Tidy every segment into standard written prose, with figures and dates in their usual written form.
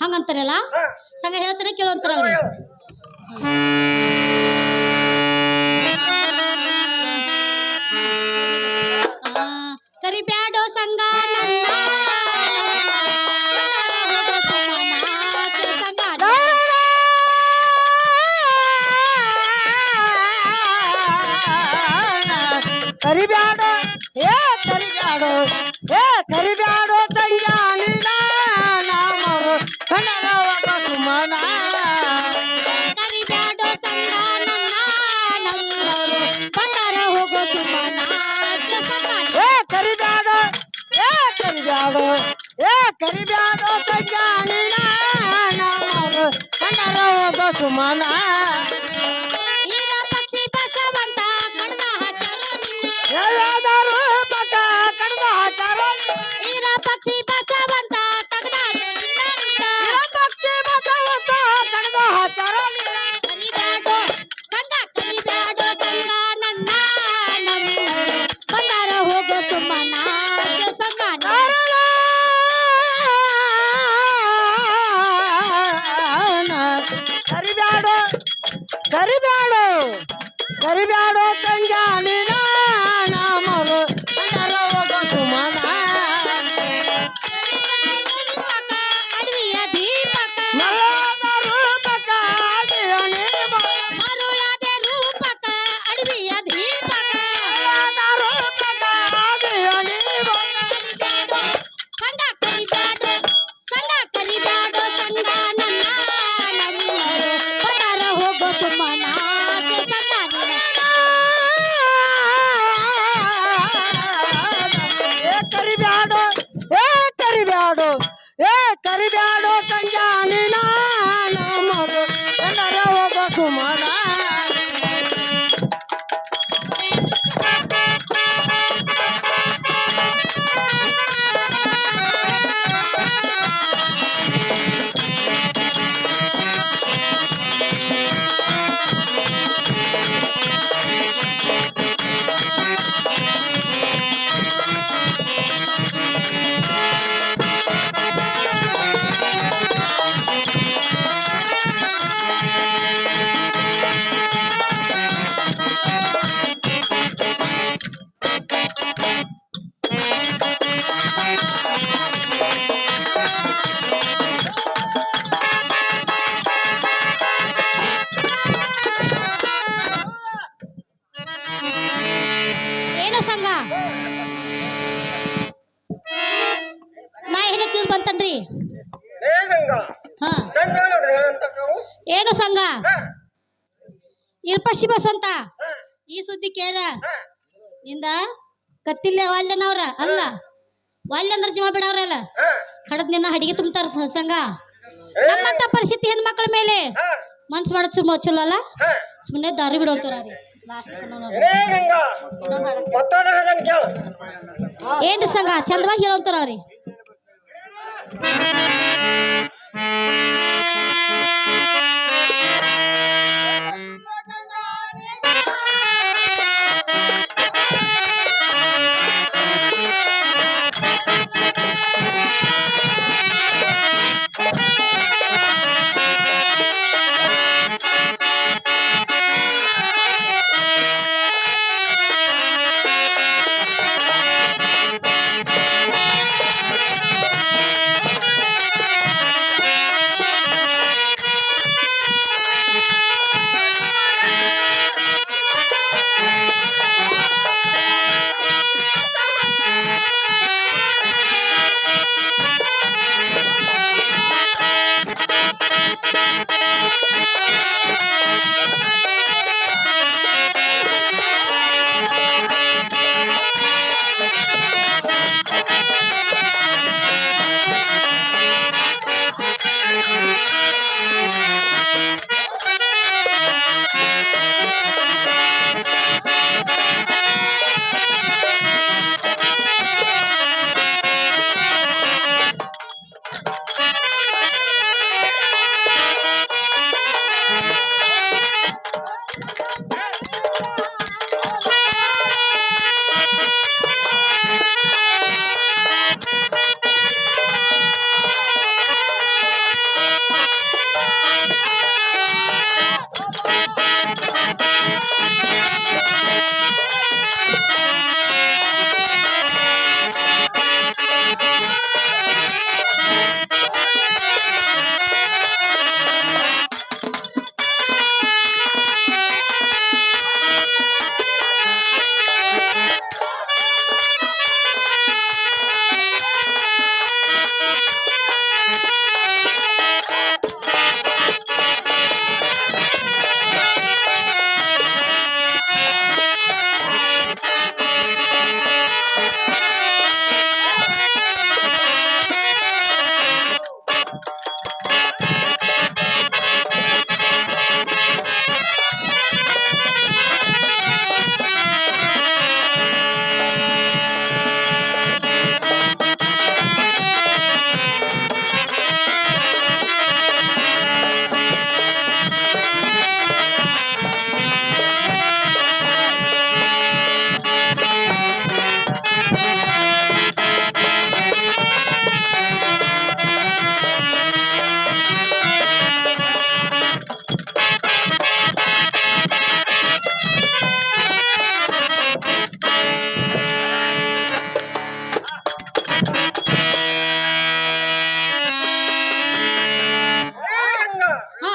ಹಂಗಂತಾರಲ್ಲ ಸಂಘ ಹೇಳ್ತಾರೆ ಕೇಳೋಂತಾರ ಅವ್ರಿ ಕರಿಬ್ಯಾಡೋ ಸಂಘ ಕರಿಬ್ಯಾಡೋ ಕರಿಬ್ಯಾಡೋ ಕರಿಬ್ಯಾಡೋ ತಂಗಾನಿ ನಾಮರು ಕನ್ನಡ ಸುಮನ ಕರಿಬ್ಯಾಡೋ ಸಂಘ ನಮ್ಮವರು ಬಂಗಾರ ಹೋಗೋ ಸುಮನ ಕರಿಬ್ಯಾಡೋ ಕರಿಬ್ಯಾಡೋ ಕರಿಬ್ಯಾಡೋ ತಂಗಾನಿ ನಾಮರು ಕನ್ನಡ ಹೋಗೋ ಸುಮನ ಕರಿಬ್ಯಾಡೋ ತಂಗಾನಿ ನಾಮರು ಕನ್ನಡ ಹೋಗೋ ಸುಮನ ಅಡವಿಯ ದೀಪಕ ಮರದ ರೂಪಕ ಮರುಳಾದ ರೂಪಕ ಅಡವಿಯ ದೀಪಕ ಸಂಘ ಕರಿಬ್ಯಾಡೋ ಸಂಘ ನನ್ನ ನಮ್ಮವರು ಬಂಗಾರ ಹೋಗೋ ಸುಮ್ಮನ ಕರಿಬ್ಯಾಡೋ ತಂಗಾನಿ ನಾಮರು ಎಲ್ಲರ ಹೋಗೋ ಸುಮನ ಏನು ಸಂಘ ನಾ ಏನಕ್ಕೆ ಬಂತನ್ರಿ ಏನು ಸಂಘ ಇರ್ಪಶಿ ಬಸ್ ಅಂತ ಈ ಸುದ್ದಿ ಕೇಳ ನಿಂದ ಕತ್ತಿಲ್ಲ ವಾಲ್ಯನವ್ರ ಅಲ್ಲ ವಾಲ್ಯ ಅಂದ್ರೆ ಜೀವ ಬಿಡವ್ರಲ್ಲ ಕಡದ್ ನಿನ್ನ ಹಡಿಗೆ ತುಂಬ್ತಾರ ಸಂಘ ನಮ್ಮಂತ ಪರಿಸ್ಥಿತಿ ಹೆಣ್ಮಕ್ಳ ಮೇಲೆ ಮನ್ಸು ಮಾಡೋದ್ ಚಲೋ ಅಲ್ಲ ಸುಮ್ಮನೆ ದಾರಿ ಬಿಡೋಂತಾರ ಏನ್ರಿ ಸಂಘ ಚಂದವಾಗಿ ಹೇಳೋಂತಾರ ಅವ್ರಿ ಹಾ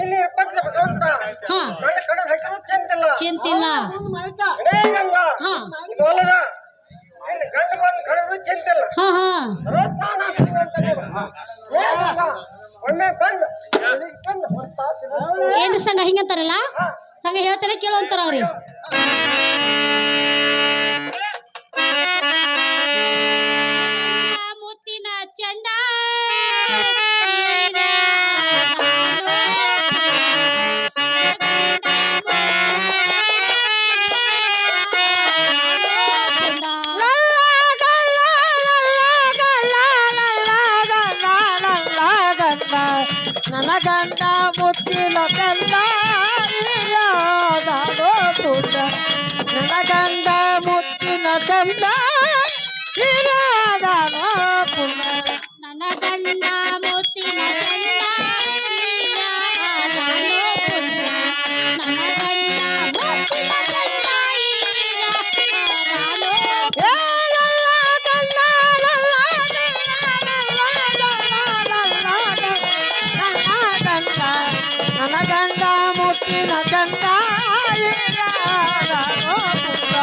ಇಲ್ಲಿ ಪಕ್ಷ ಬಸವಂತ ಹಾ ನನ್ನ ಕಡೆ ಹಾಕಿರೋ ಚಿಂತಿಲ್ಲ ಚಿಂತಿಲ್ಲ ಏ ಗಂಗಾ ಹಾ ಇದು ಅಲ್ಲದ ನಿನ್ನ ಗಂಡ ಬಂದು ಕಳೆದ್ರು ಚಿಂತಿಲ್ಲ ಹಾ ಹಾ ಸರ್ವಜ್ಞಾನ ಅಂತ ನೀವು. ಏ ಗಂಗಾ ಒಮ್ಮೆ ಬಂದು ಇಲ್ಲಿಗೆ ಬಂದು ಒಂದು ತಾಸು ಇರು. ಏನ್ರಿ ಸಂಘ ಹಿಂಗಂತಾರಲ್ಲ ಸಂಘ ಹೇಳ್ತಾರೆ ಕೇಳುವಂತಾರ ಅವ್ರಿ ಮುತ್ತಿನ ಚಂಡ ನನ್ನ ಗಂಡ ಮುತ್ತಿನ ಕಂದ ಇರಾದಾನೋ ಪುಟ್ಟ ನನ್ನ ಗಂಡ ಮುತ್ತಿನ ಕಂದ ಇರಾದಾನೋ ಪುಟ್ಟ ನನ್ನ ಗಂಡ ಮುತ್ತಿನ ಚಂಡ ನೀರಾದಾನೋ ಪುಟ್ಟ. ನನ್ನ ಗಂಡ ಮುತ್ತಿನ ಚಂಡ ನೀರಾದಾನೋ ಪುಟ್ಟ. ನನ್ನ ಗಂಡ ಮುತ್ತಿನ ಚಂದ ಇರಾದಾನೋ ಪುಟ್ಟ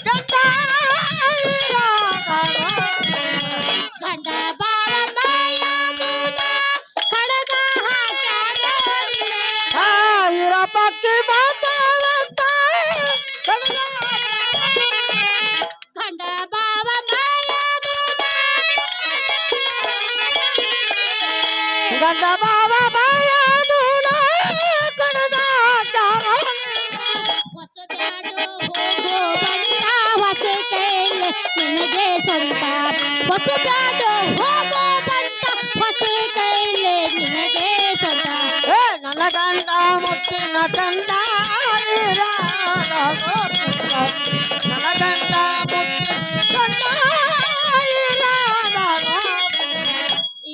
ಚಂದ ಇರಾದಾನೋ ಗಂಡ ಬಾಳ ಮಾಯಾದುನ ಕಡಗ ಹಾಕ್ಯಾರಲ್ಲ. ಇರ ಪಕ್ಕಿ ಮಾತಾಡಂತ ಗಂಡ ಬಾವ ಮಾಯಾದುನ ಗಂಡ ಬಾಬಾ ಬಾಯಾದೂನ ಕಡದ ಹೊಸ ಬ್ಯಾಡು ಹೋಗೋ ಬಂದ ಹೊಸ ಕೈಲೆ ನಿನಗೆ ಸ್ವಂತ. ಹೊಸ ಬ್ಯಾಡು ಹೋಗೋ ಬಂದ ಹೊಸ ಕೈಲೆ ನಿನಗೆ ಸ್ವಂತ. ನನ್ನ ಗಂಡ ಮುತ್ತಿನ ಕಂದ ಇರಾದಾನೋ ಪುಟ್ಟ ನನ್ನ ಗಂಡ ಮುತ್ತಿನ ಕಂದ ಇರಾದಾನೋ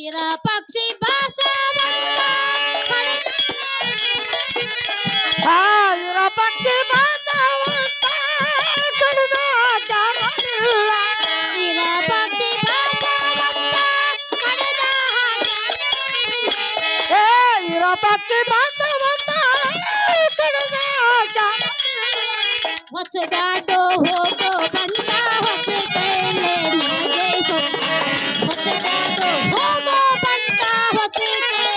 ಇರ ಪಕ್ಷಿ ಬಾಸವಲ್ಲ ಇರ ಪಕ್ಷಿ ಮಾತಾವಂತ ಕಡದ ಜಾರಿಲ್ಲ ಇರ ಪಕ್ಷಿ ಬಾಸವಲ್ಲ ಕಡದ ಇರ ಪಕ್ಷಿ ಮಾತಾವಂತ ಕಡದ ಜಾರಿಲ್ಲ ಹೊಸ ಬ್ಯಾಡು ಹೋಗೋ ಬಂದ ಹೊಸ ಕೈಲೆ ನಿನಗೆ ಸ್ವಂತ. ಹೊಸ ಬ್ಯಾಡು ಹೋಗೋ ಬಂದ ಹೊಸ ಕೈ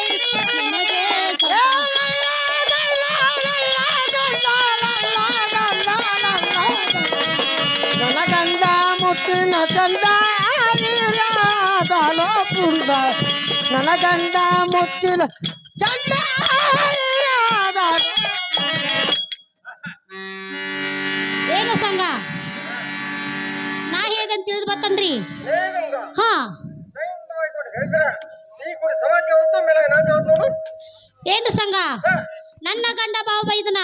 ನಿನಗೆ ಸ್ವಂತ. ನನ್ನ ಗಂಡ ಮುತ್ತಿನ ಚಂದ ಇರಾದಾನೋ ಪುಟ್ಟ ನನ್ನ ಗಂಡ ಮುತ್ತಿನ ಚಂದ ಇರಾದಾನೋ ಏನು ಸಂಘ ನಾ ಹೇಗಂತ ತಿಳಿದು ಬತ್ತನ್ರಿ. ಏ ಗಂಗಾ ಹಾ ಜೈನವಾಗಿ ಕೊಟ್ಟು ಹೇಳಿದ್ರೆ ಈ ಕೂಡ ಸಮಾಜ ಹೊತ್ತು ಮೇಲೆ ನಾನು ಯಾವ್ದು ನೋಡು ಏನು ಸಂಘ ನನ್ನ ಗಂಡ ಬಾವ ಬೈದನ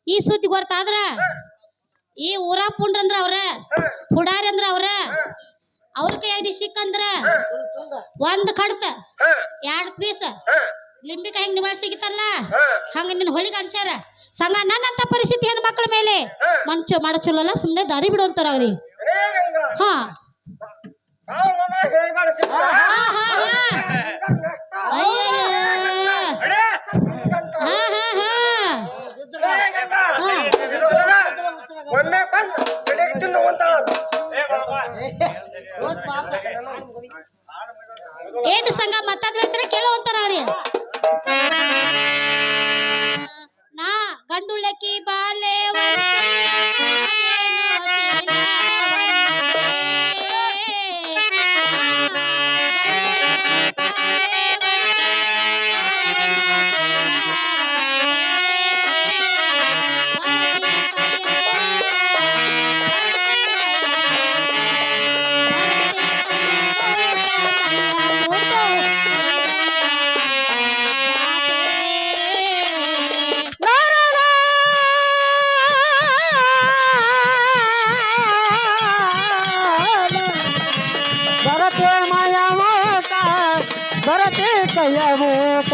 ಈ ಸುದ್ದಿ ಗೊತ್ತಾದ್ರ ಈ ಊರ ಪುಂಡ್ರಂದ್ರ ಅವ್ರ ಪುಡಾರಿ ಅಂದ್ರ ಅವ್ರ ಕೈಯಾಗ ಸಿಕ್ಕಂದ್ರ ಒಂದ್ ಕಡ್ತ 2 ಪೀಸ್ ಲಿಂಬಿಕ ಹೆಂಗ್ ನಿವಾಸ ಸಿಗಿತಲ್ಲ ಹಾ ಹಂಗ ನಿನ್ ಹೊಳಿಗೆ ಅನ್ಸ್ಯಾರ ಸಂಗ ನನ್ನಂತ ಪರಿಸ್ಥಿತಿ ಹೆಣ್ಮಕ್ಳ ಮೇಲೆ ಹಾ ಮನುಷ್ಯ ಮಾಡೋ ಚಲೋ ಅಲ್ಲ ಸುಮ್ನೆ ದಾರಿ ಬಿಡು ಅಂತಾರ ಅವ್ರಿಗೆ ಏ ಗಂಗಾ ಹಾ ನಾವು ಮಗ ಹೇಳ್ಬಾರ ಸಿಕ್ಕ ಹಾ ಹಾ ಹಾ ಅಯ್ಯಯ್ಯ. ಅಡೇ ಹಾ ಹಾ ಹಾ ಏ ಗಂಗಾ ಒಮ್ಮೆ ಬಂದು ಬೆಳಿಗ್ಗೆ ತಿನ್ನು ಅಂತಾಳ ಏನ್ ಸಂಘ ಮತ್ತಾದ್ರ ಕೇಳೋ ಅಂತಾರ ಅವ್ರಿಗೆ ನಾ ಗಂಡುಳಕಿ ಬಾಲೆ ಭರತೆ ಮಾಯಾ ಮೋಕ ಭರತೆ ಕಯ ಮೂಕ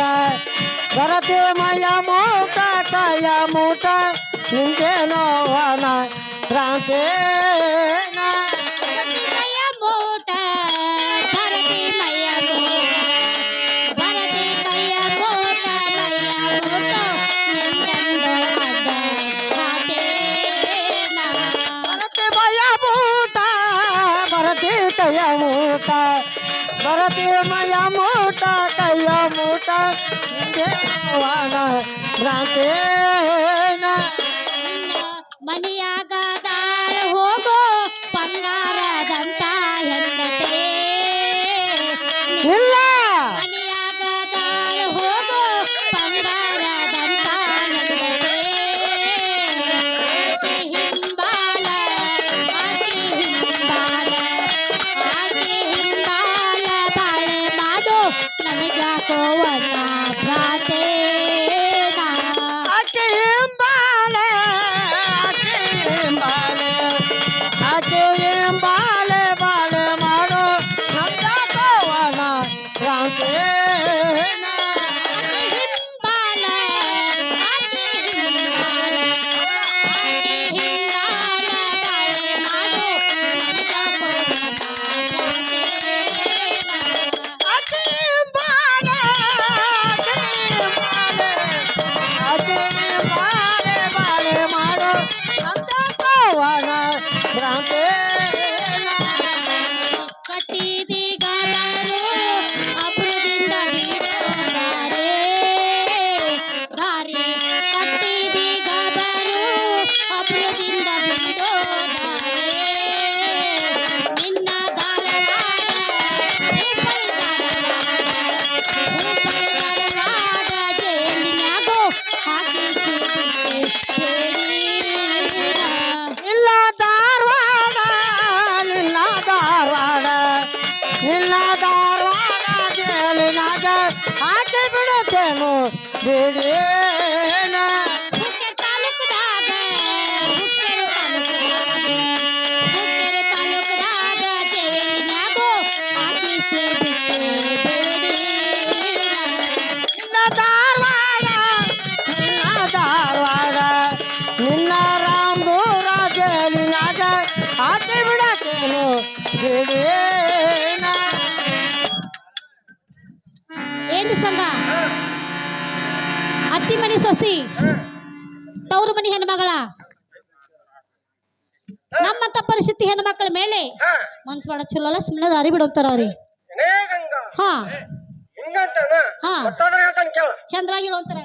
ಭರತೆ ಮಾಯಾ ಮೋಕ ಕಯ ಮೂಕ ನಿಂಗೆ ನೋವನ ರಾಂತೇನ ಮಯ ಮೋಟ ಭರತಿ ಮಯ ಮೋಟ ಭರತಿ ಕೈಯ ಮೋಟ ಮಯ ಮೋಟ ನಿಂಗಂದು ಅದ ಕಾಟೇನ ಭರತೆ ಮಾಯಾ ಮೂಟ ಭರತೆ ಕಯ ಮೂಟ ಭರತೆ ಮಾಯಾ ಮೂಟ ಕಯ ಮೂಟ ನಿಂಗೆ ನೋವನ ರಾಂತೇನ ಮನಿಯಾಗ ದಾಳ ಹೋಗೋ ಬಂಗಾರದಂತ ಹೆಂಡತೆ ಇಲ್ಲ ಮನಿಯಾಗ ದಾಳ ಹೋಗೋ ಬಂಗಾರದಂತ ಹೆಂಡತೆ ಹಿಂಬಾಲ ಆಕೆ ಹಿಂಬಾಲ ಆಕೆ ಹಿಂಬಾಲ ಬಾಳೆ ಮಾಡೋ ನನಗ್ಯಾಕೋ ವನ ಭ್ರಾತೇನ ಆಕೆ ಹಿಂಬಾಲೆ ಆಕೆ ಹಿಂಬಾಲೆ ಆಕೆ ಹಿಂಬಾಲೆ ಬಾಳೆ ಮಾಡೋ ನಂದ ಪವನ ರಾಂತೇನ ಹಿಂಬಾಲ ಆಕೆ ಹಿಂಬಾಲ ಆಕೆ ಹಿಂಬಾಲ ಬಾಳೆ ಮಾಡೋ ನನಗ್ಯಾಕೋ ಆಕೆ ಹಿಂಬಾಲೆ ಆಕೆ ಹಿಂಬಾಲೆ ಆಕೆ ಹಿಂಬಾಲೆ ಬಾಳೆ ಮಾಡೋ ನಂದ ಪವನ ರಾಂತೇನ ಕಟ್ಟಿದಿ ಗದರು ಅಪೃದಿಂದ ಹಿಡಿದಾರೆ ದಾರಿ ಕಟ್ಟಿದಿ ಗದರು ಅಪೃದಿಂದ ಹಿಡಿದೋದಾರೆ ನಿನ್ನ ಧಾರವಾಡ ಹುಬ್ಬಳ್ಳಿ ಧಾರವಾಡ ಜೇಲಿನ್ಯಾಗೋ ಹಾಕಿಸಿ ಹೇಳಿನ ಇಲ್ಲ ಧಾರವಾಡ ನಿಲ್ಲ ಧಾರವಾಡ ನಿಲ್ಲ ಧಾರವಾಡ ಜೇಲಿನಾಗ ಹಾಕಿ ಬಿಡುತ್ತೇನು ಬಿಡೇನ ಹುಕ್ಕೇರಿ ತಾಲೂಕದಾಗ ಹುಕ್ಕೇರಿ ತಾಲೂಕದಾಗ ಜೇಲಿನ್ಯಾಗೋ ಹಾಕಿಸಿ ಬಿಟ್ಟೆ ಬೇಡಿನ ನಿನ್ನ ಧಾರವಾಡ ನಿನ್ನ ಧಾರವಾಡ ನಿನ್ನ ರಾಮದೂರ ಜೇಲಿನಾಗ ಹಾಕಿ ಬಿಡುತ್ತೇನು ಬಿಡೇನ ಏನು ಸಂಘ ಅತ್ತಿ ಮನಿ ಸೊಸಿ ತವ್ರ ಮನಿ ಹೆಣ್ಮಗಳ ನಮ್ಮಂತ ಪರಿಸ್ಥಿತಿ ಹೆಣ್ಮಕ್ಳ ಮೇಲೆ ಮನ್ಸ್ ಮಾಡ ಚಲೋ ಅಲ್ಲ ಸುಮ್ಮನೆ ದಾರಿ ಬಿಡೋಗ್ತಾರ ಅವ್ರಿ ಏ ಗಂಗಾ ಹಾ ಹಿಂಗಂತಾನ ಹಾ. ಮತ್ತಾದ್ರೆ ಹೇಳ್ತಾನೆ ಕೇಳ ಚಂದ್ರಾಗಿ ಇಡೋಂತಾರ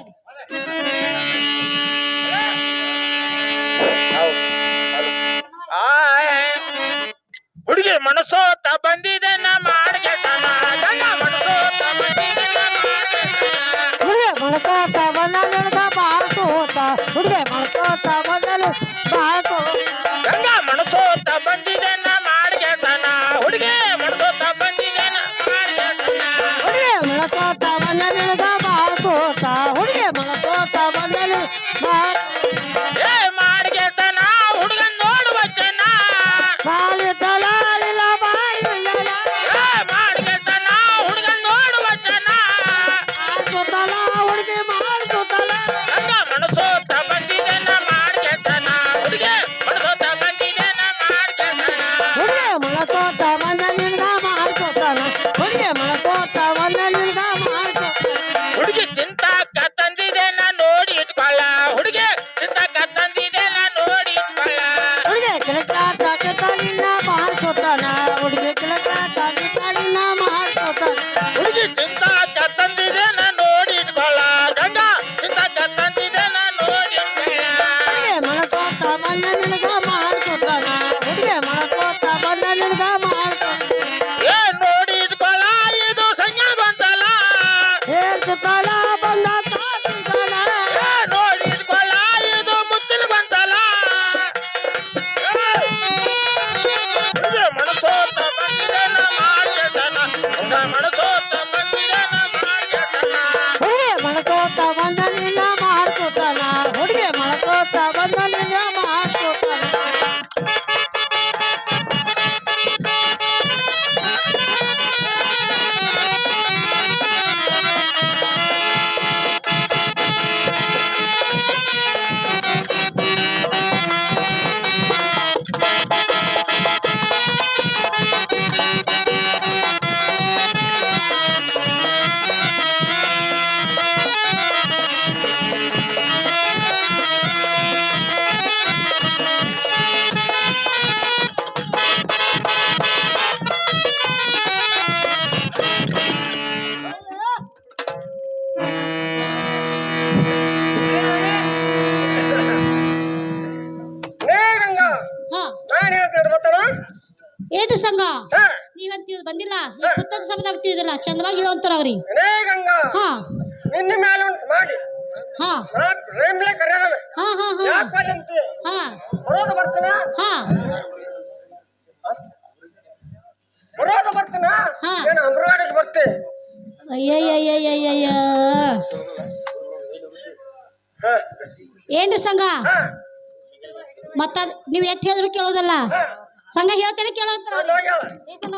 ಹುಡುಗಿ ಮನಸೋತ ಬಂದಿದೆ ನಾ ಮಾಡ್ಗೆತನ ಗಂಗ ಮನಸೋತ ಬಂದಿದೆ ನಾ ಮಾಡ್ಗೆತನ ಹುಡುಗೆ ಮೊಳಕೋತ ಬಂದ ನಿಲ್ದ ಬಾಳ್ಕೋತ ಹುಡುಗೆ ಮೊಳಕೋತ ಬಂದಲು ಬಾಳ್ಕೋತ ಗಂಗ ಮನಸೋತ ಬಂದಿದೆ ನಾ ಮಾಡ್ಗೆತನ ಹುಡುಗಿ ಮನಸೋತ ಬಂದಿದೆ ನಾ ಮಾಡ್ಗೆತನ ಹುಡುಗೆ ಮೊಳಕೋತ ಬಂದ ನಿಲ್ದ ಬಾಳ್ಕೋತ ಹುಡುಗೆ ಮೊಳಕೋತ ಬಂದಲು ಏ ಮಾಡ್ಗೆತನ ಹುಡುಗನ್ ನೋಡುವ ಜನ ಬಾಳಿ ತಲಾಲಿಲ್ಲ ಬಾಯಿಲ್ಲ ಏ ಮಾಡ್ಗೆತನ ಹುಡುಗನ್ ನೋಡುವ ಜನ ತಲಾ ಮಾಡ್ಕೋತ ಬಂದ ನಿನ್ನ ಮಾಡ್ಕೋತ ಲೇ ಗಂಗಾ ಹಾ ನಾನು ಹೇಳ್ತೇನೆ ಗೊತ್ತಲ್ಲ ಏನ್ರಿ ಸಂಘ ಹಾ ನೀವಂತ ಬಂದಿಲ್ಲ ಈ ಪುತ್ತದ ಸಭೆ ಆಗ್ತಿದಿಲ್ಲ ಚಂದವಾಗಿ ಹೇಳುವಂತಾರ ಅವ್ರಿ ಲೇ ಗಂಗಾ ಹಾ ನಿನ್ನ ಮೇಲೆ ಒಂದು ಮಾಡಿ ಹಾ ನಾ ಪ್ರೇಮ್ಲೆ ಕರೆಯೋಣ ಹಾ ಹಾ ಹಾ ಯಾಕೆ ಅಂತೆ ಹಾ ಬರೋದು ಬರ್ತೀನ ಹಾ ಬರೋದು ಬರ್ತೀನ ಹಾ. ಏನು ಅಮ್ರವಾಡಿಗೆ ಬರ್ತೆ ಅಯ್ಯಯ್ಯಯ್ಯಯ್ಯಯ್ಯ ಹಾ ಏನ್ರಿ ಸಂಘ ಹಾ ಮತ್ತ ನೀವ್ ಎಷ್ಟ್ ಹೇಳಿದ್ರು ಕೇಳೋದಲ್ಲ ಸಂಘ ಹೇಳ್ತೇನೆ ಕೇಳೋಂತಾರ ನಾನು ಹೋಗ್ಯಾಳ ಏ ಸಂಘ,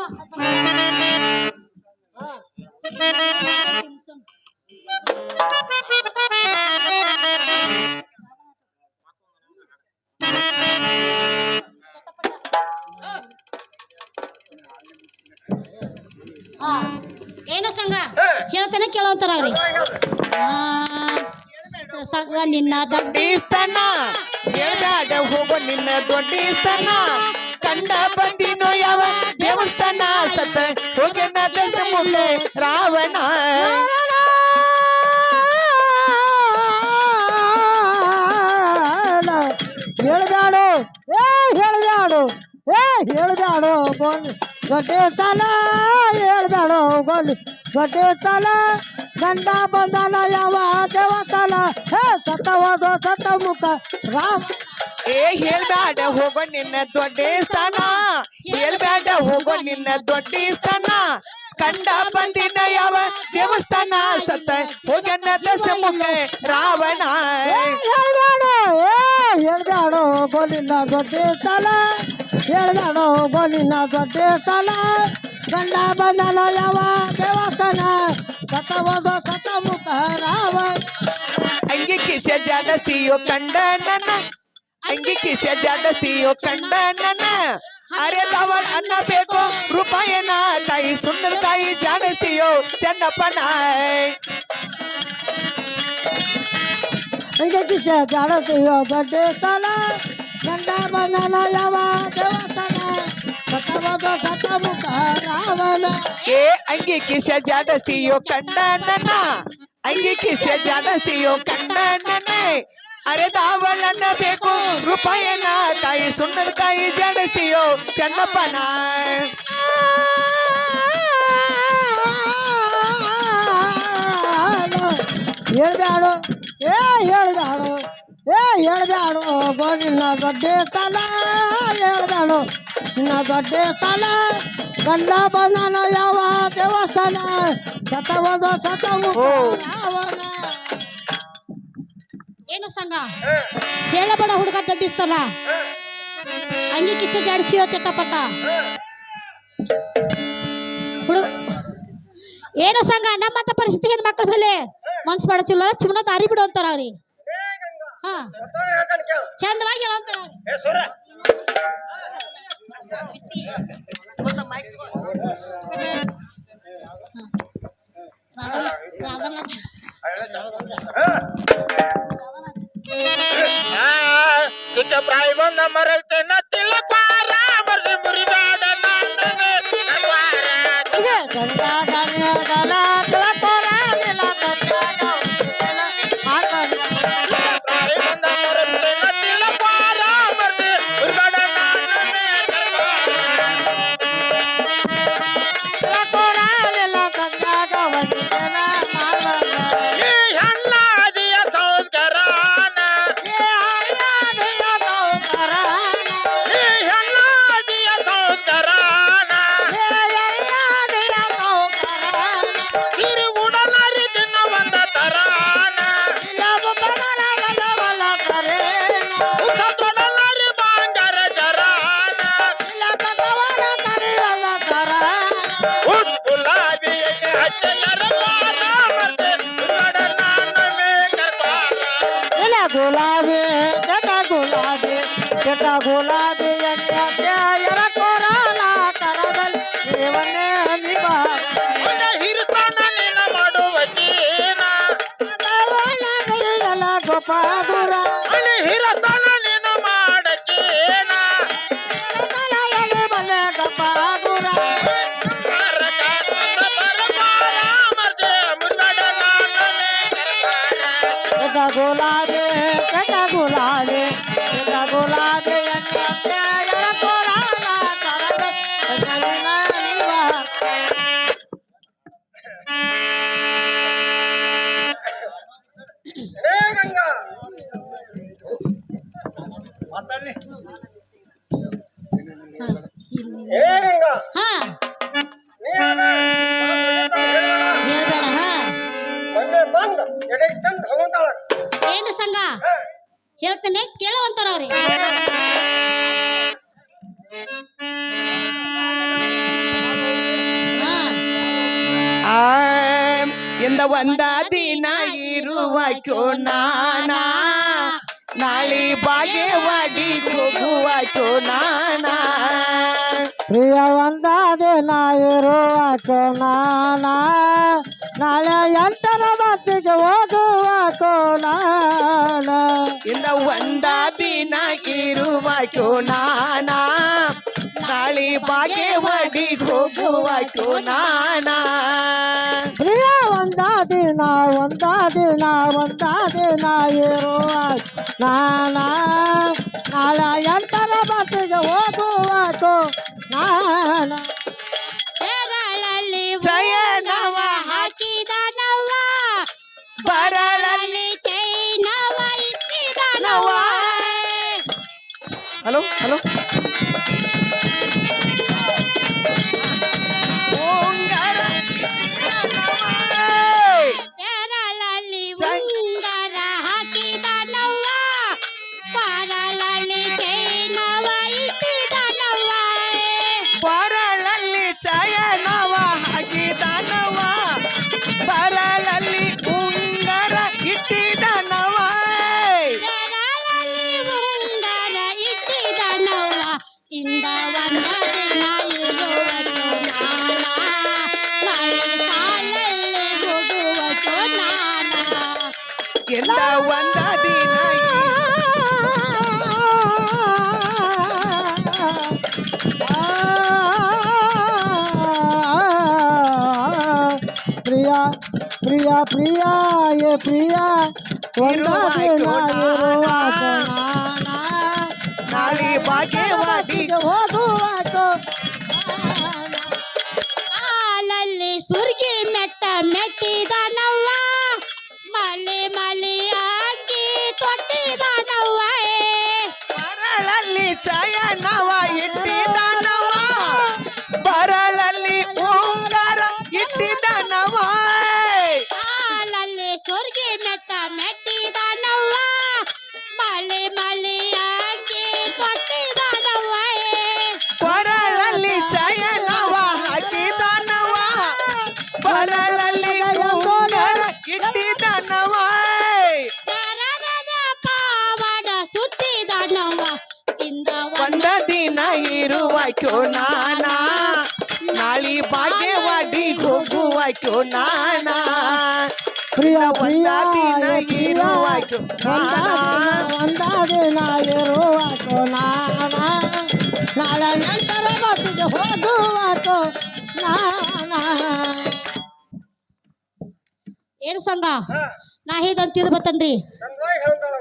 ಹಾ ಏನು ಸಂಘ ಹೇಳ್ತೇನೆ ಕೇಳೋಂತಾರ ಅವ್ರಿ ಸಂಘ ನಿನ್ನ ದೊಡ್ಡಿಸ್ತನ ಹೇಳ್ದಾಡ ಹೋಗೋ ನಿನ್ನ ದೊಡ್ಡಿಸ್ತನ ಕಂಡ ಬಂದಿನೋ ಯಾವ ದೇವಸ್ಥಾನ ಸತ್ತ ಹೋಗಿನ ದಶ ಮುಳ್ಳೆ ರಾವಣ ಹೇಳ್ದಾಡು ಹೇಳ್ದಾಡು ಹೇಳ್ದಾಡು ಗೋಲಿ ದೊಡ್ಡ ತಲ ಹೇಳ್ದಾಡು ಗೋಲಿ ದೊಡ್ಡ ತಲ ಗಂಡ ಬಂದನ ಯಾವ ದೇವಸ್ಥಾನ ಸತ್ತ ಹೋದೋ ಸತ್ತ ಮುಖ ರಾಮ ಹೇಳ್ಬೇಡ ಹೋಗೋ ನಿನ್ನ ದೊಡ್ಡಿಸ್ತನ ಹೇಳ್ಬೇಡ ಹೋಗೋ ನಿನ್ನ ದೊಡ್ಡಿಸ್ತನ ಕಂಡ ಬಂದಿನ ಯಾವ ದೇವಸ್ಥಾನ ಸತ್ತ ಹೋಗಿನ ದಶ ಮುಳ್ಳೆ ರಾವಣ ಹೇಳ್ದಾಡು ಹೇಳ್ದಾಡು ಗೋಲಿನ ದೊಡ್ಡ ತಲ ಹೇಳ್ದಾಡು ಗೋಲಿನ ದೊಡ್ಡ ತಲ ಗಂಡ ಬಂದನ ಯಾವ ದೇವಸ್ಥಾನ ಸತ್ತ ಹೋದೋ ಸತ್ತ ಮುಖ ರಾವಣ ಅಂಗಿ ಕಿಸೆ ಜಾಡಸ್ತಿಯೋ ಕಂಡ ನನ್ನ ಅಂಗಿ ಕಿಸೆ ಜಾಡಸ್ತಿಯೋ ಕಂಡ ನನ್ನ ಅರೆ ದಾವಳ ಅನ್ನ ಬೇಕು ರೂಪಾಯನ ತಾಯಿ ಸುಂದರ ತಾಯಿ ಜಾಡಸ್ತಿಯೋ ಚೆನ್ನಪ್ಪನ ಹಂಗೆ ಕಿಸೆ ಜಾಡಸ್ತಿಯೋ ದೊಡ್ಡ ತಲ ಗಂಡ ಬಂದನ ಯಾವ ದೇವಸ್ಥಾನ ಸತ್ತ ಹೋದೋ ಸತ್ತ ಮುಖ ರಾವಣ ಏ ಅಂಗಿ ಕಿಸೆ ಜಾಡಸ್ತಿಯೋ ಕಂಡ ನನ್ನ ಅಂಗಿ ಕಿಸೆ ಜಾಡಸ್ತಿಯೋ ಕಂಡ ನನ್ನ ಅರೆ ದಾವಳನ್ನ ಬೇಕು ರೂಪಾಯನ ತಾಯಿ ಸುಂದರ ತಾಯಿ ಜಾಡಸ್ತಿಯೋ ಚೆನ್ನಪ್ಪನ ಹೇಳ್ದಾಡು ಹೇಳ್ದಾಡು ಹೇಳ್ದಾಡು ಗೋಲಿನ ದೊಡ್ಡ ತಲ ಹೇಳ್ದಾಡು ನಿನ್ನ ದೊಡ್ಡ ತಲ ಗಂಡ ಬಂದನ ಯಾವ ದೇವಸ್ಥಾನ ಸತ್ತ ಹೋದೋ ಸತ್ತ ಮುಖ ರಾವಣ ಏನು ಸಂಘ ಹೇಳಬೇಡ ಹುಡುಗ ದಡ್ಡಿಸ್ತಲ್ಲ ಅಂಗಿ ಕಿಚ್ಚ ಜಾಡಿಸಿಯೋ ಚಟ್ಟಪಟ್ಟ ಹುಡುಗ ಏನು ಸಂಘ ನಮ್ಮಂತ ಪರಿಸ್ಥಿತಿ ಹೆಣ್ಮಕ್ಳ ಮೇಲೆ ಮನ್ಸ್ ಮಾಡಚಿಲ್ಲ ಸುಮ್ಮನೆ ದಾರಿ ಬಿಡು ಅಂತಾರ ಅವ್ರಿ ಲೇ ಗಂಗಾ ಹಾ ಗೊತ್ತಾದ್ರೆ ಹೇಳ್ತಾನೆ ಕೇಳು ಚಂದವಾಗಿ ಹೇಳಂತಾರ ಅವ್ರಿ ಏ ಸೂರ ಸುತ್ತ ಪ್ರಾಯ ಬಂದ ಮರತೆ ನತ್ತಿಲ್ಲ ಕ್ವಾರ ಮರ್ದೆ ಮುರಿದಾಡ ಗುಲಾಬಿ ಕೆಟ್ಟ ಗುಲಾಬಿ ಕೆಟ್ಟ ಗುಲಾಬಿ ಎರ ಕೋರಲ ಕರದಲ್ಲಿ ದೇವನೇ ನಿವ ಹಿರಿತಾನ ನೀನ ಮಾಡುವಕೀನ ಗೋಪಾಗುರ ಅಲ್ಲಿ ಹಿರತಾನ ನೀನು ಮಾಡಕೇನ ಬಲೆ ಗೋಪಾಗುರ ಕೆಟ್ಟ ಗುಲಾಬಿ ಕೆಟ್ಟ ಗುಲಾಬಿ ಕೆಟ್ಟ ಗುಲಾಬಿ ಎರ ಕೋರಲ ಕರದಲ್ಲಿ ನಿವ ಏ ಗಂಗಾ ಏ ಗಂಗಾ ಹಾ ನೀ ಅದ ಹೇಳ್ಬೇಡ ಹಾ ಮೊನ್ನೆ ಬಂದು ಎಡೆಗೆ ತಂದು ಹೋಗುತ್ತಾಳ ಏನು ಸಂಘ ಹೇಳ್ತೇನೆ ಕೇಳುವಂತಾರ ಅವ್ರಿ ಹಾ ಆ ಎಂದ ಒಂದ ದಿನ ಇರುವಕ್ಯೋ ನಾನಾ ನಾಳೆ ಬಾಗೇವಾಡಿ ಹೋಗುವಕ್ಯೋ ನಾನಾ ಪ್ರಿಯ ಒಂದಾದಿನ ಇರುವಕೋ ನಾನ ನಾಳೆ 8ರ ಮತ್ತಿಗೆ ಹೋಗುವ ಕೋಲಾನ ಎಂದ ಒಂದ ದಿನ ಇರುವಕ್ಯೋ ನಾನಾ ನಾಳೆ ಬಾಗೇವಾಡಿ ಹೋಗುವಕ್ಯೋ ನಾನಾ ಪ್ರಿಯ ಒಂದಾದಿನ ಇರುವ ನಾನ ನಾಳೆ 8ರ ಮತ್ತಿಗೆ ಹೋಗುವ ಕೋಲಾನ ಬೆರಳಲ್ಲಿ ಜಯನವ ಹಾಕಿದನವ್ವ ಬರಳಲ್ಲಿ ಚೈನವ ಇಟ್ಟಿದನವ್ವ ಹಲೋ ಹಲೋ ಬೆರಳಲ್ಲಿ ಉಂಗರ ಹಾಕಿದನವ್ವ ಬರಳಲ್ಲಿ ಚೈನವ ಇಟ್ಟಿದನವ್ವ ಬರಳಲ್ಲಿ ಚಯನವ ಹಾಕಿದನವ ಬರಳಲ್ಲಿ ಉಂಗರ ಇಟ್ಟಿದನವ ಬೆರಳಲ್ಲಿ ಉಂಗರ ಇಟ್ಟಿದನವ್ವ ಇಂದ ಒಂದ ದಿನ ಇರುವಚೋ ನಾನ ನಾಳೆ ಸಾಲಲ್ಲಿ ಹೋಗುವಚೋ ನಾನ ಎಂದ ಒಂದ ದಿನ ಪ್ರಿಯ ಪ್ರಿಯ ಪ್ರಿಯ ಏ ಪ್ರಿಯ ಒಂದಾದಿನ ಇರುವಾಕ ನಾಳೆ ಬಾಗೇವಾಡಿ ಹೋಗುವ ಹಾಲಲ್ಲಿ ಸುರ್ಗಿ ಮೆಟ್ಟ ಮೆಟ್ಟಿದನವ್ವ ಮಲೆ ಮಲೆಯಾಗಿ ತೊಟ್ಟಿದನವ್ವ ಬರಳಲ್ಲಿ ಚಯನವ ಇಟ್ಟಿದನವ ಬರಳಲ್ಲಿ ಉಂಗರ ಇಟ್ಟಿದನವ ಹಾಲಲ್ಲಿ ಸುರ್ಗಿ ಮೆಟ್ಟ ಮೆಟ್ಟಿದನವ್ವ ಮಲೆ ಮಲೆಯಾಗಿ ತೊಟ್ಟಿದನವ್ವ ಬರಳಲ್ಲಿ ಚಯನವ ಹಾಕಿದನವ ಬರಳಲ್ಲಿ ಉಂಗರ ಇಟ್ಟಿದನವ ಚರಣದ ಪಾವಡ ಸುತ್ತಿದನವ್ವ ಇಂದ ಒಂದ ದಿನ ಇರುವಕ್ಯೋ ನಾನಾ ನಾಳೆ ಬಾಗೇವಾಡಿ ಹೋಗುವಕ್ಯೋ ನಾನಾ ಪ್ರಿಯ ಒಂದ ಪ್ರಿಯ ದಿನ ಇರುವಕ್ಯೋ ನಾನಾ ಒಂದಾದಿನ ಇರುವಾಕ ನಾಳೆ 8ರ ಮತ್ತಿಗೆ ಹೋಗುವ ಏನು ಸಂಘ ನಾ ಹೇಗಂತ ತಿಳ್ದು ಬತ್ತನ್ರಿ ಚಂದ್ರಾಗಿ ಹೇಳ್ತಾಳ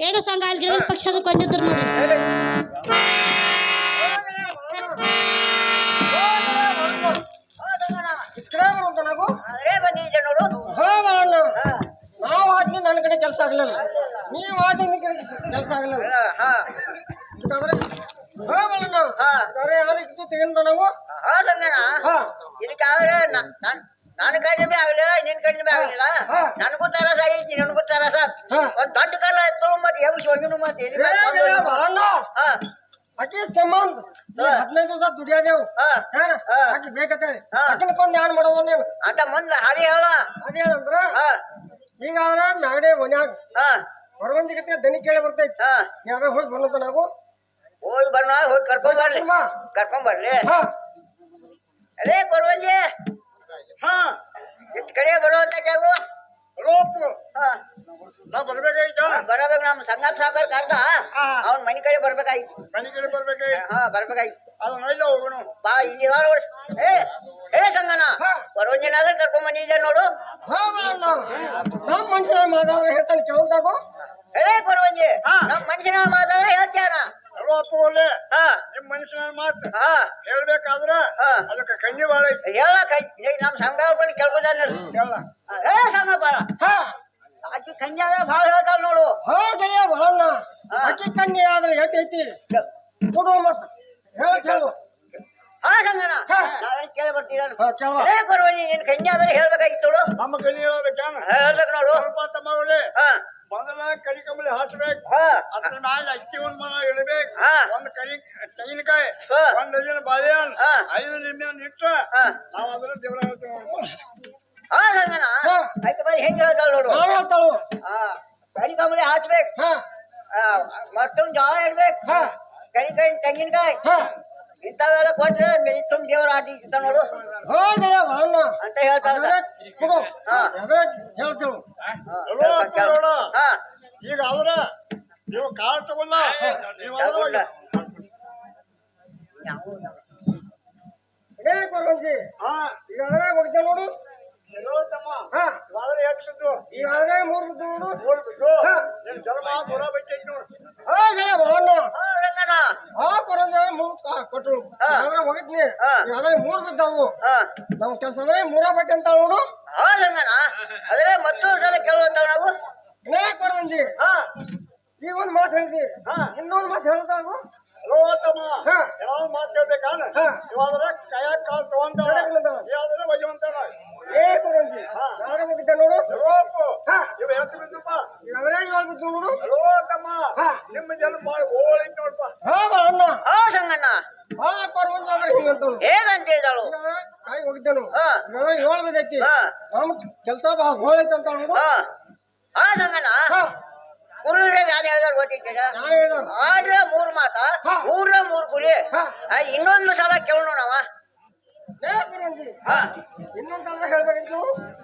ಏನು ಸಂಘ ಅಲ್ಲಿ ಗಿಡದ ಪಕ್ಷದ ಕೊಂಡಿದ್ರು ನೋಡಿ ಇಕ್ಕಡೆ ಬರುವಂತ ನಾವು ಅದೇ ಬಂದಿದ್ದೆ ನೋಡು ಹೋ ಬಾಳಣ್ಣ ನಾವು ಆದ್ನಿ ನನ್ನ ಕಡೆ ಕೆಲಸ ಆಗ್ಲಿಲ್ಲ ನೀವು ಆದ್ನಿ ನಿನ್ನ ಕಡೆ ಕೆಲಸ ಆಗ್ಲಿಲ್ಲ ಯಾಕಂದ್ರೆ ಹೋ ಬಾಳಣ್ಣ ಯಾರೇ ಯಾರಿಗೆ ತೆಗೆದು ನಾವು ಹಾ ಸಂಗಣ ಹಾ ಇದಕ್ಕಾದ್ರೆ ನನ್ನ ಕಡಿಮೆ ಆಗಲಿಲ್ಲ ನಿನ್ ಕಡಿಮೆ ಆಗಲಿಲ್ಲ ನನಗೂ ತರಸ ಐತಿ ನನಗೂ ತರಸ ಒಂದ್ ದೊಡ್ಡ ಕಾಲ ತೊಗೊಂಬತ್ತಿ ಎಬ್ಸಿ ಹೋಗಿನು ಮತ್ತೆ ಬಾಳಣ್ಣ ಆಕಿ ಸಂಬಂಧ 15 ದಿವಸ ದುಡಿಯಾದೇವು ಆಕಿ ಬೇಕಂತೇಳಿ ಆಕಿನ ಕೊಂದ್ ಯಾನ್ ಮಾಡೋದು ನೀವು ಅಂತ ಮುಂದ ಹಾದಿ ಹೇಳ ಅದೇನಂದ್ರ ಈಗಾದ್ರ ಮ್ಯಾಗಡೆ ಮನ್ಯಾಗ ಹೊರವಂಜಿ ಗತಿ ದನಿ ಕೇಳಿ ಬರ್ತೈತಿ ಹಾ ಯಾರ ಹೋಗಿ ಬರೋದ ನಾವು ಹೋಗಿ ಬರ್ನ ಹೋಗಿ ಕರ್ಕೊಂಡ್ ಬರ್ಲಿ ಬಾ. ಕರ್ಕೊಂಡ್ ಬರ್ಲಿ ಹಾ ಅದೇ ಕೊರವಂಜಿ ಹಾ ಇತ್ ಕಡೆ ಬರುವಂತ ಜಾಗು ರೋಪು ಹಾ ನಾ ಬರ್ಬೇಕಾಯ್ತ ಬರಬೇಕು ನಮ್ಮ ಸಂಗಾಪ್ ಸಾಕರ್ ಕರ್ದ ಅವ್ನ ಮನೆ ಕಡೆ ಬರ್ಬೇಕಾಯ್ತು ಮನೆ ಕಡೆ ಬರ್ಬೇಕಾಯ್ತು ಹಾ ಬರ್ಬೇಕಾಯ್ತು ಅದು ನೈಲ ಹೋಗೋಣ ಬಾ ಇಲ್ಲಿ ಇದಾವ ನೋಡು ಏ ಸಂಗನ ಕೊರವಂಜಿನಾದ್ರೆ ಕರ್ಕೊಂಡ್ ಬಂದಿದ್ದೆ ನೋಡು ಹಾ ಬರೋಣ ನಮ್ಮ ಮನುಷ್ಯನ ಮಾತಾಡ ಹೇಳ್ತಾನೆ ಕೇಳ್ತಾಗೋ ಏ ಕೊರವಂಜಿ ನಮ್ಮ ಮನುಷ್ಯನ ಮಾತಾಡ ಹೇಳ್ತ್ಯಾನ ರೋಪು ಒಳ್ಳೆ ಹಾ ನಿಮ್ ಮನುಷ್ಯನ ಮಾತು ಹಾ ಹೇಳ್ಬೇಕಾದ್ರ ಹಾ ಅದಕ್ಕೆ ಕಣ್ಣಿ ಬಾಳ ಐತಿ ಹೇಳ ಕೈ ನಮ್ಮ ಸಂಗಾಪ ಕೇಳ್ಕೊತಾನ ಕೇಳ ಏ ಸಂಗಪ್ಪ ಹಾ ಆಕಿ ಕನ್ಯಾಗ ಭಾಳ ಹೇಳ್ತಾಳ ನೋಡು ಹಾ ಗೆಳೆಯ ಬರೋಣ ಅಕ್ಕಿ ಕಣ್ಣಿ ಆದ್ರೆ ಎಟ್ ಐತಿ ಕೊಡು ಮತ್ತ ಹೇಳು ಹಾ ಸಂಗನ ಹಾ. ನಾವೇನ್ ಕೇಳಿ ಬರ್ತಿದ್ದಾನು ಹಾ ಕೇಳುವ ಏ ಕೊರವಂಜಿ ನಿನ್ ಕನ್ಯಾದ್ರೆ ಹೇಳ್ಬೇಕಾಗಿತ್ತು ನೋಡು ನಮ್ಮ ಕಣ್ಣಿ ಹೇಳ್ಬೇಕೇನ ಹೇಳ್ಬೇಕು ನೋಡು ಸ್ವಲ್ಪ ತಮ್ಮಗಳೇ ಹಾ ಮೊದಲ ಕರಿ ಕಂಬಳಿ ಹಾಸ್ಬೇಕು ಹಾ ಅದ್ರ ಮ್ಯಾಲ ಅಕ್ಕಿ ಒಂದ್ ಮನ ಇಡಬೇಕು ಹಾ. ಒಂದ್ ಕರಿ ತೆಂಗಿನಕಾಯಿ ಹಾ. ಒಂದ್ ಡಜನ್ ಬಾಳೆಹಣ್ಣು ಹಾ. 5 ನಿಂಬೆ ಹಣ್ಣು ಇಟ್ಟ ಹಾ. ನಾವ್ ಅದ್ರ ದೇವರ ಹೇಳ್ತೇವೆ ಹಾ ಸಂಗನ ಹಾ. ಆಯ್ತು ಬರೀ ಹೆಂಗ್ ಹೇಳ್ತಾಳ ನೋಡು ನಾನು ಹೇಳ್ತಾಳು ಹಾ ಕರಿ ಕಂಬಳಿ ಹಾಸ್ಬೇಕು ಹಾ ಮತ್ತೊಂದು ಜೋಳ ಇಡ್ಬೇಕು ಹಾ ಕರಿಕಾಯಿ ತೆಂಗಿನಕಾಯಿ ಹಾ ಇಂಥವೆಲ್ಲ ಕೊಟ್ರೆ ತುಂಬ ದೇವ್ರ ಆಟ ಇರ್ತಾವ ನೋಡು ಹೋಗಯ್ಯ ಬರೋಣ ಅಂತ ಹೇಳ್ತಾಳ ಕೊಡು ಹಾ. ಎದ್ರ ಹೇಳ್ತೇವೆ ನೋಡ ಹಾ ಈಗ ಅವ್ರ ನೀವು ಕಾಳು ತಗೊಲ್ಲ ನೀವು ಅದ್ರ ತಗೊಂಡ. ಏ ಕೊರವಂಜಿ ಈಗ ಅದ್ರ ಹೋಗ್ತೇವೆ ನೋಡು ಹಾ ಅದ್ರ ಎಷ್ಟಿದ್ದು ಈಗ ಅದ್ರ 3 ಬಿದ್ದು ನೋಡು 3 ಬಿದ್ದು ನಿನ್ ಜನ್ಮ ಪುರ ಬಿಟ್ಟೈತಿ ನೋಡು ಹೋಗಯ್ಯ ಬರೋಣ ಹಾ ರಂಗನ ಹಾ ಕೊರವಂಜಿ 3 ಕೊಟ್ಟರು ಅದ್ರ ಹೋಗಿದ್ನಿ ಹಾ. ಈಗ ಅದ್ರ 3 ಬಿದ್ದಾವು ಹಾ ನಮ್ ಕೆಲಸ ಅಂದ್ರೆ 3 ಬಟ್ಟೆ ಅಂತ ನೋಡು ಹಾ ರಂಗನ ಅದ್ರೆ ಮತ್ತೊಂದು ಸಲ ಕೇಳುವಂತಾವ ನಾವು ಏ ಕೊರವಂಜಿ ಹಾ ಈ ಒಂದ್ ಮಾತು ಹೇಳಿದಿ ಇನ್ನೊಂದು ಮಾತು ಹೇಳ್ತಾವು ಹಾ. ಯಾವ ಮಾತು ಹೇಳ್ಬೇಕಾನ ಹಾ. ಇವಾದ್ರೆ ಕೈಯಾಗ ಕಾಲ್ ತಗೊಂತಾಳ ಯಾವ್ದಾರ ಒಯ್ಯುವಂತಾಳ ಏ ಕೊರಂಜಿ ಹಾ. ಯಾರ ಮುಗಿದ್ದ ನೋಡು ರೋಪು ಹಾ. ಇವ ಎಷ್ಟು ಬಿದ್ದಪ್ಪ ಅದ್ರಾಗ ಯಾವಾಗ ಬಿದ್ದು ನೋಡು ಹಲೋ ತಮ್ಮ ಹಾ. ನಿಮ್ಮ ಜನ ಮಾಡಿ ಓಳಿದ್ ನೋಡ್ಪ ಹಾ ಅಣ್ಣ ಹಾ ಸಂಗಣ್ಣ ಹಾ ಕೊರಂಜಿ ಅಂದ್ರೆ ಹಿಂಗಂತಳು ಹೇಗಂತ ಹೇಳಿದಳು ಕಾಯಿ ಹೋಗಿದ್ದನು ಹಾ. ಏಳು ಬಿದ್ದೈತಿ ಹಾ. ನಮ್ ಕೆಲಸ ಬಾ ಗೋಳೈತಿ ಅಂತ ನೋಡು ಹಾ ಹಾ ಸಂಗಣ್ಣ ಹಾ ಗುರುರೇ ನಾನು ಹೇಳ್ದಾರ ಗೊತ್ತಿದ್ದೇನ ನಾನು ಹೇಳಿದ ಆದ್ರೆ 3 ಮಾತ ಹಾ. 3 ಗುರಿ ಹಾ. ಇನ್ನೊಂದು ಸಲ ಕೇಳೋಣ ನಾವ ಏ ಕೊರಂಜಿ ಹಾ ಇನ್ನೊಂದ್ಸಲ ಹೇಳ್ಬೇಕಿತ್ತು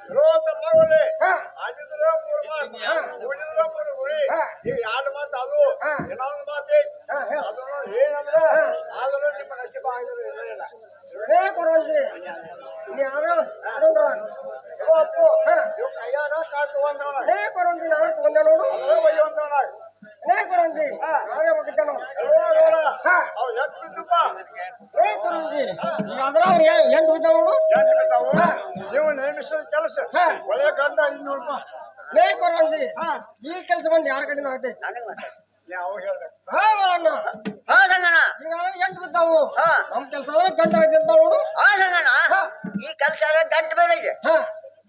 ಹಲೋ ತಮ್ಮ ಒಳ್ಳೆ ಹಾ ಆಗಿದ್ರ ಮೂರು ಮಾತು ಉಳಿದ್ರ ಮೂರು ಗುರಿ ಹಾ. ಈಗ ಎರಡು ಮಾತು ಅದು ಹಾ. ಇನ್ನೊಂದು ಮಾತು ಹಾ, ಹೇಳು. ಅದನ್ನ ಏನಂದ್ರೆ ಆದರೂ ನಿಮ್ಮ ನಶೀಬ ಆಗಿದ್ರೆ ಇರಲಿಲ್ಲ ಏ ಕೊರಂಜಿ ನೀ ಯಾರು ಹಲೋ ಅಪ್ಪು ಇವ್ ಕೈಯಾಗ ಕಾಲ್ ತಗೊಂಡವಳ ಏ ಕೊರಂಜಿ ನಾನು ತಗೊಂಡೆ ನೋಡು ಅದರ ಒಯ್ಯುವಂತವಳ ಏ ಕೊರಂಜಿ ಹಾ. ನಾನೇ ಹೋಗಿದ್ದೆ ನೋಡು ಹಲೋ ನೋಡ ಹಾ. ಅವ್ ಎಷ್ಟು ಬಿದ್ದಪ್ಪ ಏ ಕೊರಂಜಿ ಈಗ ಅದ್ರ ಅವ್ರು ಎಂಟು ಬಿದ್ದ ನೋಡು ಎಂಟು ಬಿದ್ದಾವು ಹಾ. ನೀವು ನೇಮಿಸಿದ ಕೆಲಸ ಹಾ. ಒಳ್ಳೆ ಗಂಧ ಇನ್ನೂರಪ್ಪ ಏ ಕೊರಂಜಿ ಹಾ. ಈ ಕೆಲಸ ಬಂದು ಯಾರ ಕಡೆಯಿಂದ ಆಗೈತೆ ನನಗ್ ಮಾತಾಡು. ಯಾವ ಹೇಳ್ದೆ ಹಾ ಅಣ್ಣ ಹಾ ಸಂಗಣ್ಣ ಈಗ ಎಂಟು ಬಿದ್ದಾವು ಹಾ. ನಮ್ ಕೆಲಸ ಅಂದ್ರೆ ಗಂಟೆ ಆಗೈತೆ ಅಂತ ನೋಡು ಹಾ ಸಂಗಣ್ಣ ಹಾ. ಈ ಕೆಲಸ ಗಂಟು ಬೇರೆ ಇದೆ ಹಾ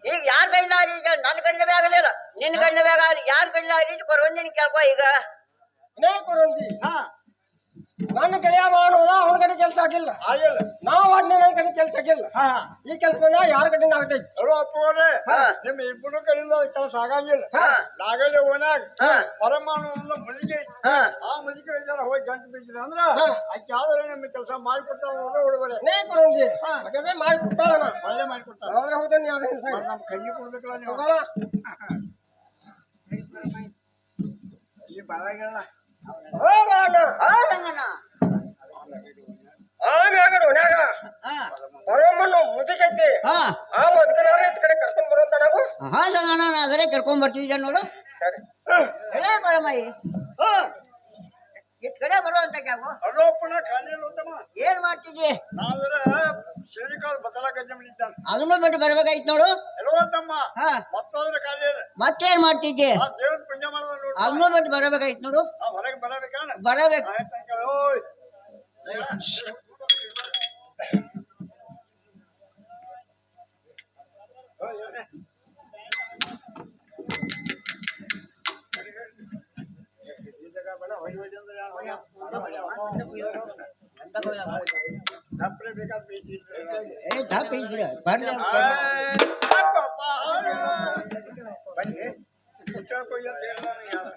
ಈಗ ಯಾರ ಕಣ್ಣ ಈಗ ನನ್ನ ಕಣ್ಣ ಆಗಲಿಲ್ಲ ನಿನ್ನ ಕಣ್ಣ ಆಗಲಿ ಯಾರ ಕಣ್ಣ ಕೊರವಂಜನ ಕೇಳ್ಕೊ ಈಗ ಏ ಕೊರಂಜಿ ಹಾ ನನ್ನ ಗೆಳೆಯ ಮಾಡೋದ ಅವನ ಕಡೆ ಕೆಲಸ ಆಗಿಲ್ಲ ಆಗಿಲ್ಲ ನಾವು ಆದ್ಮೇಲೆ ನನ್ನ ಕಡೆ ಕೆಲಸ ಆಗಿಲ್ಲ ಹಾ ಈ ಕೆಲಸ ಬಂದ ಯಾರ ಕಡೆಯಿಂದ ಆಗತೈತಿ ಹಲೋ ಅಪ್ಪವ್ರೆ ಹಾ. ನಿಮ್ಮ ಇಬ್ಬರು ಕಡೆಯಿಂದ ಕೆಲಸ ಆಗಂಗಿಲ್ಲ ಹಾ. ನಾಗಲ್ಲಿ ಓನಾಗ ಹಾ. ಪರಮಾಣು ಅನ್ನೋ ಮುಲಿಗೆ ಹಾ ಆ ಮುಲಿಗೆ ಜನ ಹೋಗಿ ಗಂಟು ಬಿದ್ದಿದೆ ಅಂದ್ರ ಹಾ. ಆಕೆ ಯಾವ್ದಾರ ನಿಮ್ಗೆ ಕೆಲಸ ಮಾಡಿಕೊಡ್ತಾವ ಹುಡುಗರೆ ನೇ ಕೊರಂಜಿ ಹಾ. ಹಾಗಾದ್ರೆ ಮಾಡಿ ಕೊಡ್ತಾಳಣ್ಣ ಒಳ್ಳೆ ಮಾಡಿಕೊಡ್ತಾರ ಯಾವ್ದ್ರ ಹೋಗ್ತಾನೆ ಯಾವ್ದು ನಮ್ಮ ಕೈಗೆ ಕೊಡ್ಬೇಕಲ್ಲ ನೀವು ಈ ಬಾಳಾಗಿಲ್ಲ ಹಾ ಸಂಗಣ್ಣ ಆಮ್ಯಾಗ ಒಣ್ಯಾಗ ಹಾ ಹೊರಮಣ್ಣು ಮುದುಕೈತಿ ಹಾ ಆ ಮುದುಕನಾರ ಇತ್ ಕಡೆ ಕರ್ಕೊಂಡ್ ಬರುವಂತ ನಾವು ಹಾ ಸಂಗಣ್ಣ ನಾ ಅದರೇ ಕರ್ಕೊಂಡ್ ಬರ್ತಿದ್ದೆ ನೋಡು ಹೇಳೇ ಬರಮಯ್ಯ ಇಟ್ ಕಡೆ ಬರುವಂತ ಕ್ಯಾಗು ಹಲೋ ಅಪ್ಪನ ಖಾಲಿ ಉತ್ತಮ ಏನ್ ಮಾಡ್ತಿದ್ದಿ ನಾವರ ಸೇರಿಕಾಳು ಬದಲ ಗಜ್ಜೆ ಮಾಡಿದ್ದಾನೆ ಅದನ್ನು ಬಿಟ್ಟು ಬರ್ಬೇಕಾಯ್ತು ನೋಡು ಎಲ್ಲೋ ತಮ್ಮ ಹಾ ಮತ್ತೋದ್ರ ಖಾಲಿ ಇಲ್ಲ ಮತ್ತೇನ್ ಮಾಡ್ತಿದ್ದೆ ಆ ದೇವ್ರ ಪುಣ್ಯ ಮಾಡೋದು ನೋಡು ಅದನ್ನು ಬಿಟ್ಟು ಬರ್ಬೇಕಾಯ್ತು ನೋಡು ಆ ಹೊರಗೆ ಬರಬೇಕಾನ ಬರಬೇಕು ಆಯ್ತು ಓಯ್ ಏ ತಪ್ಪಿ ಬಿಡ ಬರ್ಲಿ ಬನ್ನಿ ಕೇಳ್ಕೊಯ್ಯ ಅಂತ ಹೇಳ್ದಾನೆ ಯಾರು?